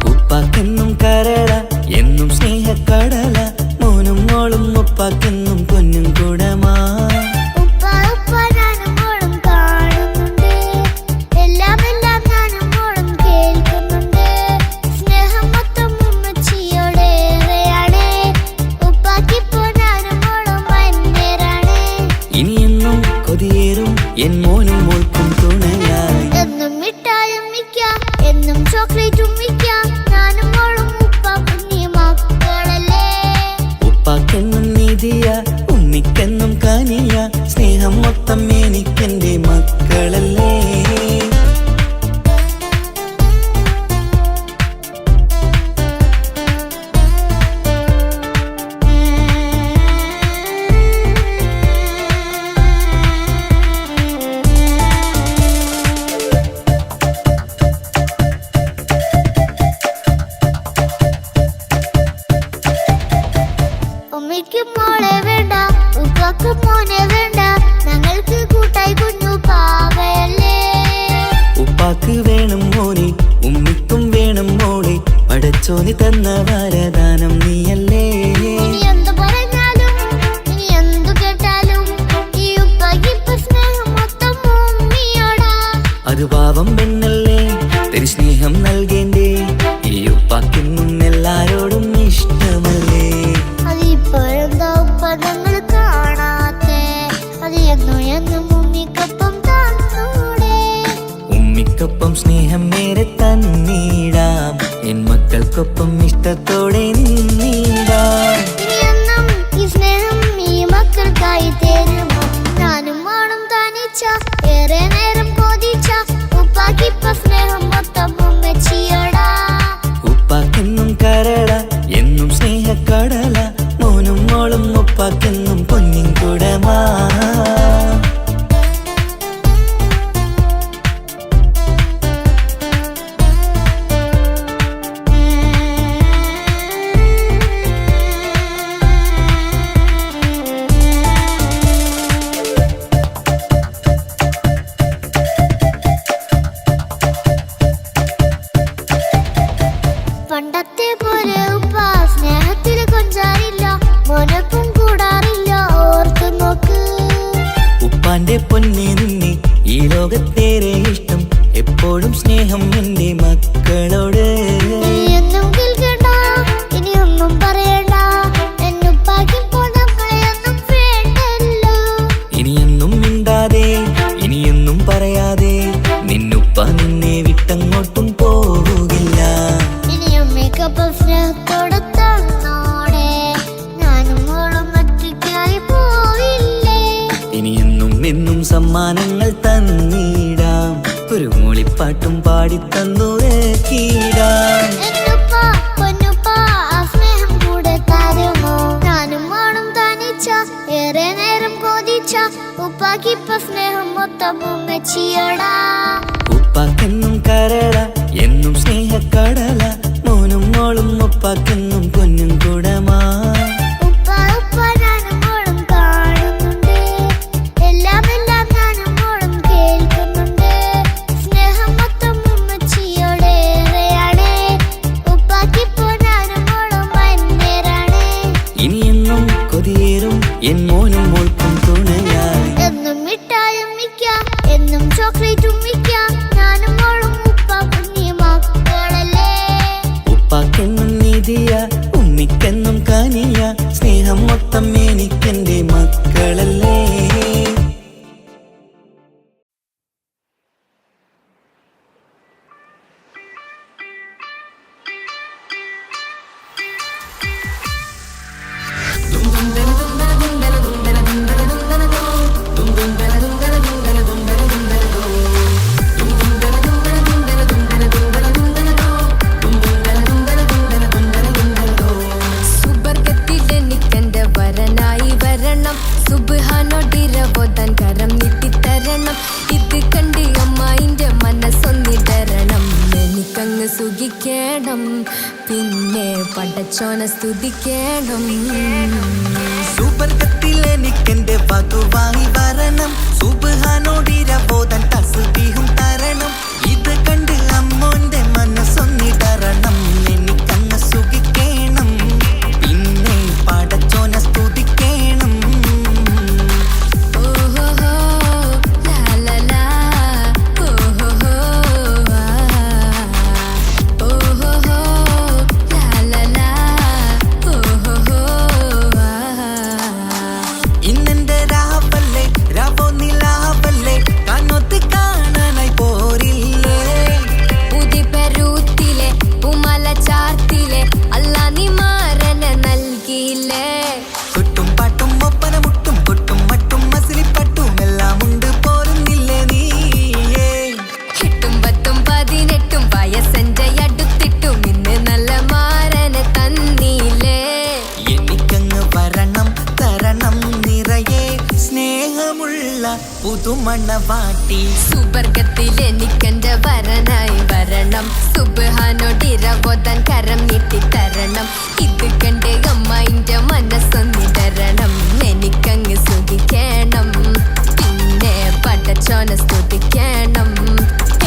ഉപ്പാക്കെന്നും കരള എന്നും സ്നേഹക്കടല മോനും മോളും ഉപ്പാക്കെന്നും പൊന്നും കൂടമാ. ഇനിയെന്നും കൊതിയേറും എൻ മോനും മോൾക്കും തുണയായി. എന്നും മിഠായും മിക്കാം, എന്നും ചോക്ലേറ്റും മിക്കാം. ഞാനും മോളും ഉപ്പാക്കും നീ മക്കളല്ലേ. ഉപ്പാക്കെന്നും നീതിയ ഉമ്മിക്കെന്നും കാനിയ സ്നേഹം മൊത്തം എനിക്കെന്റെ മക്കളല്ലേ. ഉമ്മയ്ക്ക് മോളെ വേണ്ട, ഉപ്പാക്ക് മോനെ വേണ്ട. ഞങ്ങൾക്ക് കൂട്ടായി കുഞ്ഞു പാവയല്ലേ. ഉപ്പാക്ക് വേണം മോനെ, ഉമ്മിക്കും വേണം മോളെ. പടച്ചോന് തന്ന വരദാനം നീയല്ലേ. ഇനി എന്തു പറഞ്ഞാലും ഇനി എന്തു കേട്ടാലും ഈ ഉപ്പാക്ക് ഇപ്പൊ സ്നേഹം മൊത്തം ഉമ്മിയോടാ. അത് പാവം പെണ്ണല്ലേ, തിരു സ്നേഹം നൽകേണ്ടേ. ഈ ഉപ്പാക്കെന്നും എല്ലാരോടും ഇഷ്ടം. മക്കൾക്കൊപ്പം ഇഷ്ടത്തോടെ നിന്നിടാം. ഇനിയെന്നും ഈ സ്നേഹം ഈ മക്കൾക്കായി തരുമോ? ഞാനും മോളും തനിച്ച ഏറെ നേരം കൊതിച്ച ഉപ്പാക്കിപ്പ സ്നേഹം മൊത്തം ഉമ്മച്ചിയോടാ. ഉപ്പാക്കെന്നും കരള എന്നും സ്നേഹക്കടല, മോനും മോളും ഉപ്പാക്കെന്നും പൊന്നിൻ കുടമാ. പണ്ടത്തെ പോലെ ഉപ്പ സ്നേഹത്തിൽ കൊഞ്ചാറില്ല, മോനൊപ്പം കൂടാറില്ല, ഓർത്തു നോക്ക്. ഉപ്പാന്റെ പൊന്നെ നിന്നെ ഈ ലോകത്തേറെ ഇഷ്ടം, എപ്പോഴും സ്നേഹം എന്റെ മക്കളോട്. ഇനിയൊന്നും കേൾക്കണ്ട, ഇനിയൊന്നും പറയണ്ട, എന്നുപ്പാക്കിപ്പോ നമ്മളെയൊന്നും വേണ്ടല്ലോ. ഇനിയൊന്നും മിണ്ടാതെ ഇനിയൊന്നും പറയാതെ നിന്നുപ്പ നിന്നെ വിട്ടങ്ങോട്ടും പോവുകില്ല. ഇനിയും മേക്കപ്പ് സ്നേഹത്തോടെ തന്നോടെ, ഞാനും മോളും ഒറ്റയ്ക്കായി പോയില്ലേ. ഇനിയെന്നും എന്നും സമ്മാനങ്ങൾ തന്നിടാം, ഒരു മൂളിപ്പാട്ടും പാടിത്തന്നുറക്കിടാം. എന്നുപ്പ പൊന്നുപ്പ ആ സ്നേഹം കൂടെ തരുമോ? ഞാനും മോളും തനിച്ച ഏറെ നേരം കൊതിച്ച ഉപ്പാക്കിപ്പ സ്നേഹം മൊത്തം ഉമ്മച്ചിയോടാ. ഉപ്പാക്കെന്നും കരള എന്നും സ്നേഹക്കടല, മോനും മോളും ഉപ്പാക്കെന്നും പൊന്നും കുടമാ. ഉപ്പ ഉപ്പ ഞാനും മോളും കാണുന്നുണ്ട്, എല്ലാം എല്ലാം ഞാനും മോളും കേൾക്കുന്നുണ്ട്. സ്നേഹം മൊത്തം ഉമ്മച്ചിയോടേറെയാണ്, ഉപ്പാക്കിപ്പോ ഞാനും മോളും അന്യരാണ്. ഇനിയെന്നും കൊതിയേറും എൻ മോനും മോൾക്കും തുണയായി. എന്നും മിഠായും മിക്കാം, എന്നും ചോക്ലേറ്റും മിക്കാം, ഞാനും മോളും ഉപ്പ കുഞ്ഞി മക്കളല്ലേ. ഉപ്പാക്കെന്നും നിധിയ ഉമ്മിക്കെന്നും കാനിയ, സ്നേഹം മൊത്തം എനിക്കെന്റെ മക്കളല്ലേ. സുബർഗത്തിലെനിക്കെന്റെ വരനായി വരണം, സുബ്ഹാനോടിരവോതാൻ കരം നീട്ടിത്തരണം. ഇത് കണ്ട് അമ്മായിന്റെ മനസ്സൊന്നിടരണം, എനിക്കങ്ങ് സുഖിക്കണം, പിന്നെ പടച്ചോനെ സ്തുതിക്കണം. സുബർഗത്തിൽ എനിക്കെന്റെ വധുവായി വരണം, സുബ്ഹാനോടിരവോതാൻ തസ്ബീഹും തരണം. ഇത് കണ്ട് അമ്മോന്റെ മനസ്സൊന്നിടരണം, എനിക്കങ്ങ് സുഖിക്കണം, പിന്നെ പടച്ചോനെ സ്തുതിക്കണം. ഓഹോഹോ ലാ ലാ ലാ, ഓഹോഹോ ആ, ഓഹോഹോ ലാ ലാ ലാ, ഓഹോഹോ ആ. ഇന്നെന്റെ രാവല്ലേ രാവോ നിലാവല്ലേ, കണ്ണൊത്ത് കാണാനായി പോരില്ലേ. ഉദിപെരൂത്തിലെ ഉമല ചാർത്തിലെ അല്ലാ നീ മാരനെ നൽകിയില്ലേ. കൊട്ടും പാട്ടും ഒപ്പന മുട്ടും കൊട്ടും മട്ടും മസിലിപ്പട്ടും എല്ലാം ഉണ്ട് പോരുന്നില്ലേ നീയേ. 8 10 18 വയസ്സെന്റെ അടുത്തിട്ടും ഇന്ന് നല്ല മാരനെ തന്നില്ലേ. എനിക്കങ്ങ് വരണം തരണം നിറയെ സ്നേഹമുള്ള പുതുമണവാട്ടി. സുബർഗത്തിലെനിക്കെന്റെ വരനായി വരണം, സുബ്ഹാനോടിരവോതാൻ കരം നീട്ടിത്തരണം. ഇത് കണ്ട് അമ്മായിന്റെ മനസ്സൊന്നിടരണം, എനിക്കങ്ങ് സുഖിക്കണം, പിന്നെ പടച്ചോനെ സ്തുതിക്കണം.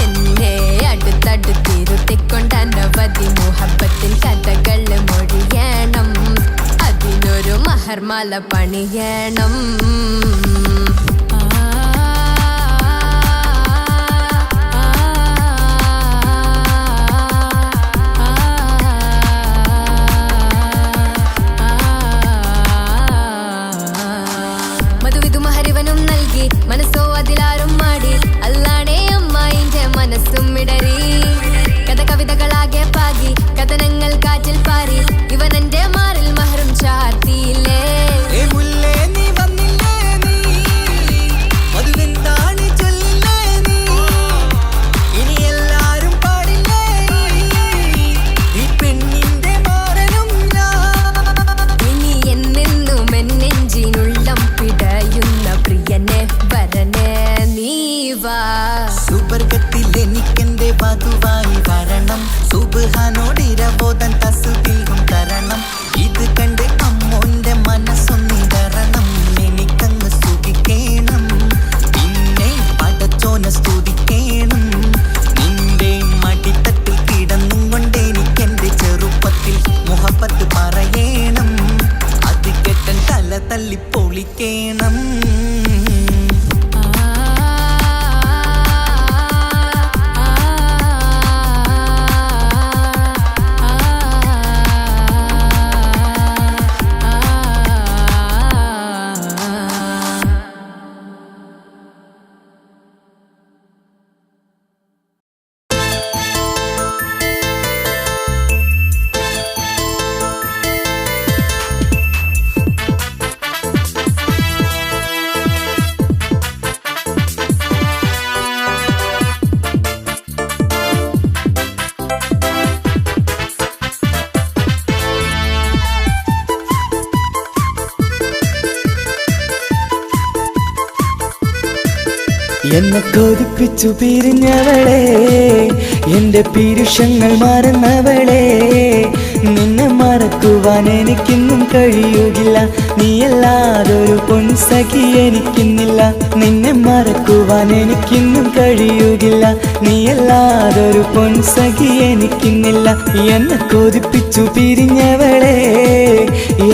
എന്നെ അടുത്തടുത്തിരുത്തിക്കൊണ്ട് അനവധി മുഹബത്തിൻ കഥകൾ മൊഴിയണം, അതിനൊരു മഹർമാല പണിയണം. മനസ്സോ അതിലാരും മാടി, അല്ലാണേ അമ്മായിന്റെ മനസ്സും ഇടറി. കഥ കവിതകളാകെ പാകി, കഥനങ്ങൾ കൊടുക്കേണം. എന്നെ കൊതിപ്പിച്ചു പിരിഞ്ഞവളെ, എന്റെ പീരുഷങ്ങൾ മറന്നവളെ, നിന്നെ മറക്കുവാൻ എനിക്കിന്നും കഴിയുകില്ല. നീയല്ലാതൊരു പൊൻസഖി എനിക്കിന്നില്ല. നിന്നെ മറക്കുവാൻ എനിക്കിന്നും കഴിയുകില്ല. നീയല്ലാതൊരു പൊൻസഖി എനിക്കിന്നില്ല. എന്നെ കൊതിപ്പിച്ചു പിരിഞ്ഞവളെ,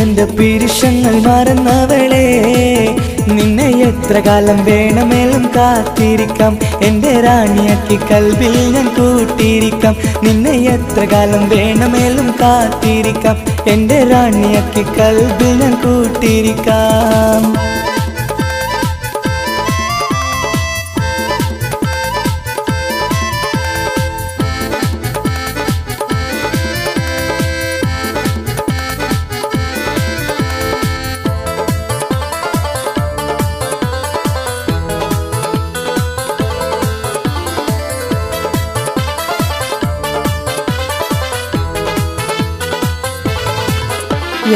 എന്റെ പീരുഷങ്ങൾ മറന്നവളെ, നിന്നെ എത്ര കാലം വേണമെങ്കിലും കാത്തിരിക്കാം. എന്റെ റാണിയാക്കി കൽബിൽ ഞാൻ കൂട്ടിയിരിക്കാം. നിന്നെ എത്ര കാലം വേണമെങ്കിലും കാത്തിരിക്കാം. എന്റെ റാണിയാക്കി കൽബിൽ ഞാൻ കൂട്ടിയിരിക്കാം.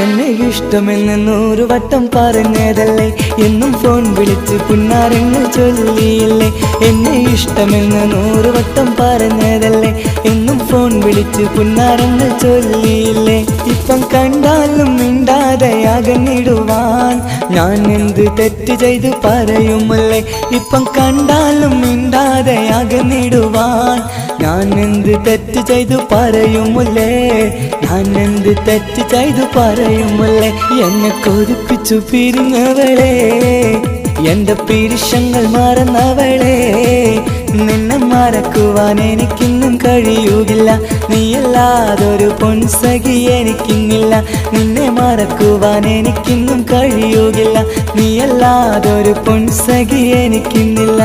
എന്നെ ഇഷ്ടമെന്ന് 100 വട്ടം പറഞ്ഞതല്ലേ, എന്നും ഫോൺ വിളിച്ച് പുന്നാരങ്ങൾ ചൊല്ലിയില്ലേ. എന്നെ ഇഷ്ടമെന്ന് 100 വട്ടം പറഞ്ഞതല്ലേ, എന്നും ഫോൺ വിളിച്ച് പുന്നാരങ്ങൾ ചൊല്ലിയില്ലേ. ഇപ്പം കണ്ടാലും മിണ്ടാതെ അകന്നിടുവാൻ ഞാൻ എന്ത് തെറ്റ് ചെയ്ത് പറയുമല്ലേ. ഇപ്പം കണ്ടാലും മിണ്ടാതെ അകന്നിടുവാൻ ഞാൻ എന്ത് തെറ്റ് ചെയ്തു പറയുമല്ലേ. ഞാൻ എന്ത് തെറ്റ് ചെയ്തു പറയുമല്ലേ. എന്നെ കൊതിപ്പിച്ചു പിരിഞ്ഞവളെ, എന്റെ പീരുഷങ്ങൾ മറന്നവളെ, നിന്നെ മറക്കുവാൻ എനിക്കിന്നും കഴിയുകില്ല. നീയല്ലാതൊരു പൊൻസഖി എനിക്കിന്നില്ല. നിന്നെ മറക്കുവാൻ എനിക്കിന്നും കഴിയുകില്ല. നീയല്ലാതൊരു പൊൻസഖി എനിക്കിന്നില്ല.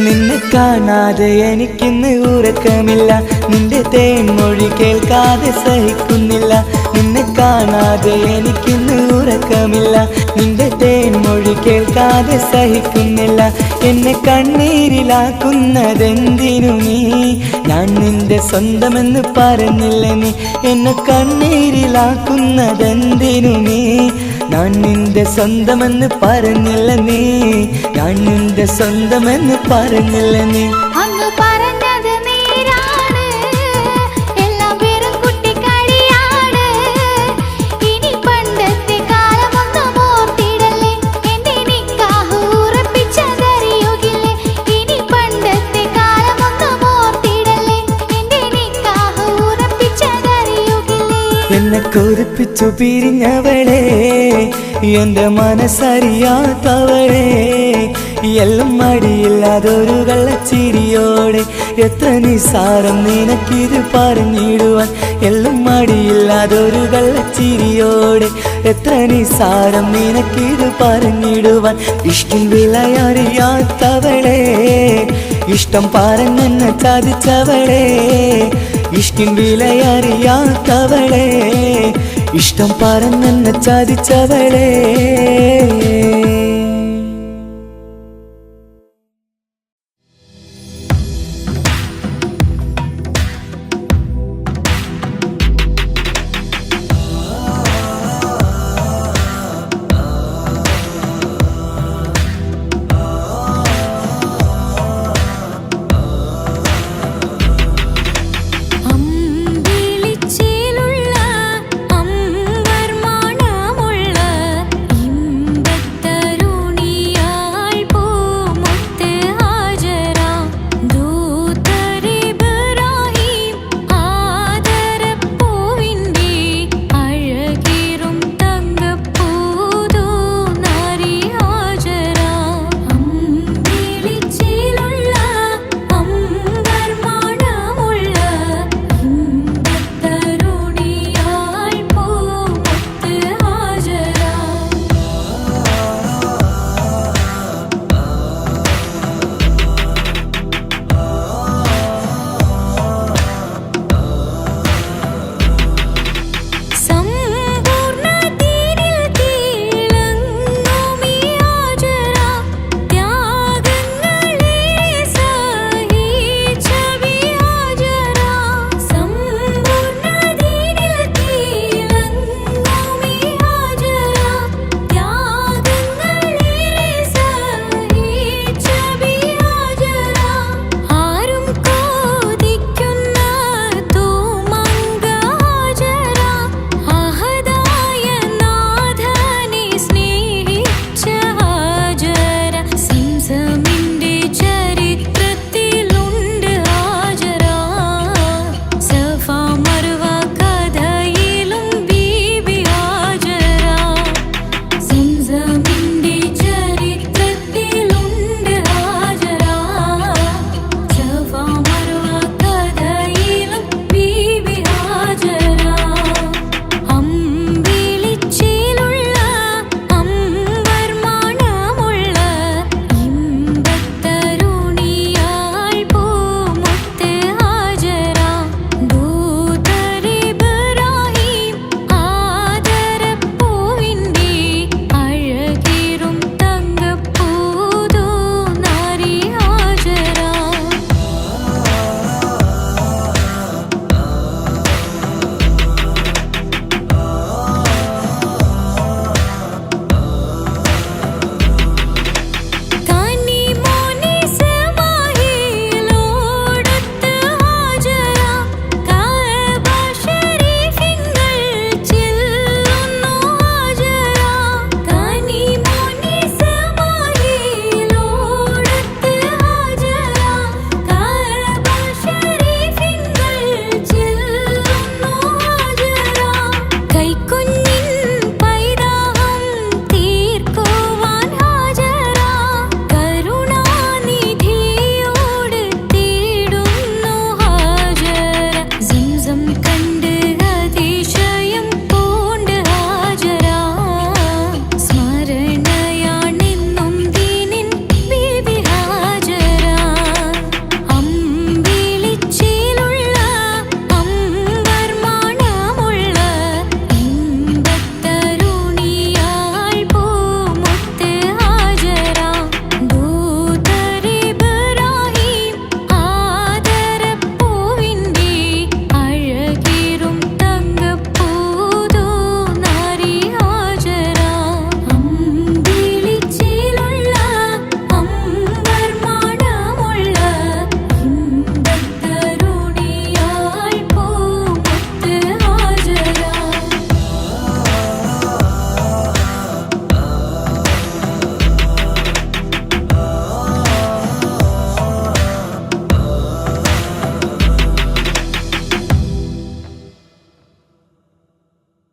നിന്നെ കാണാതെ എനിക്കിന്ന് ഉറക്കമില്ല. നിന്റെ തേൻമൊഴി കേൾക്കാതെ സഹിക്കുന്നില്ല. നിന്നെ കാണാതെ എനിക്കിന്ന് ഉറക്കമില്ല. നിന്റെ തേൻമൊഴി കേൾക്കാതെ സഹിക്കുന്നില്ല. എന്നെ കണ്ണീരിലാക്കുന്നതെന്തിനു നീ? ഞാൻ നിന്റെ സ്വന്തമെന്ന് പറഞ്ഞില്ല നീ. എന്നെ കണ്ണീരിലാക്കുന്നതെന്തിനു നീ? ഞാൻ നിന്റെ സ്വന്തമെന്ന് പറഞ്ഞില്ല നീ. ഞാൻ നിന്റെ സ്വന്തമെന്ന് പറഞ്ഞില്ല നീ. അന്ന് പറഞ്ഞത് നേരാണ്, എല്ലാം വെറും കുട്ടിക്കളിയാണ്. ഇനി പണ്ടത്തെ കാലമൊന്നും ഓർത്തിടല്ലേ, എന്റെ നിക്കാഹ് ഉറപ്പിച്ചതറിയുകില്ലേ. ഇനി പണ്ടത്തെ കാലമൊന്നും ഓർത്തിടല്ലേ, എന്റെ നിക്കാഹ് ഉറപ്പിച്ചതറിയുകില്ലേ. എന്നെ കൊതിപ്പിച്ചു പിരിഞ്ഞവളെ, എന്റെ മനസ്സറിയാത്തവളെ, എല്ലാം മടിയില്ലാതൊരു കള്ളച്ചിരിയോടെ. എത്ര നിസാരം നിനക്കിത് പറഞ്ഞിടുവാൻ. എല്ലാം മടിയില്ലാതൊരു കള്ളച്ചിരിയോടെ. എത്ര നിസാരം നിനക്കിത് പറഞ്ഞിടുവാൻ. ഇഷ്ടിൻ വിലയറിയാത്തവളെ, ഇഷ്ടം പറഞ്ഞെന്നെ ചതിച്ചവളെ. ഇഷ്ടിൻ വിലയറിയാത്തവളെ, ഇഷ്ടം പറഞ്ഞെന്നെ ചതിച്ചവളെ.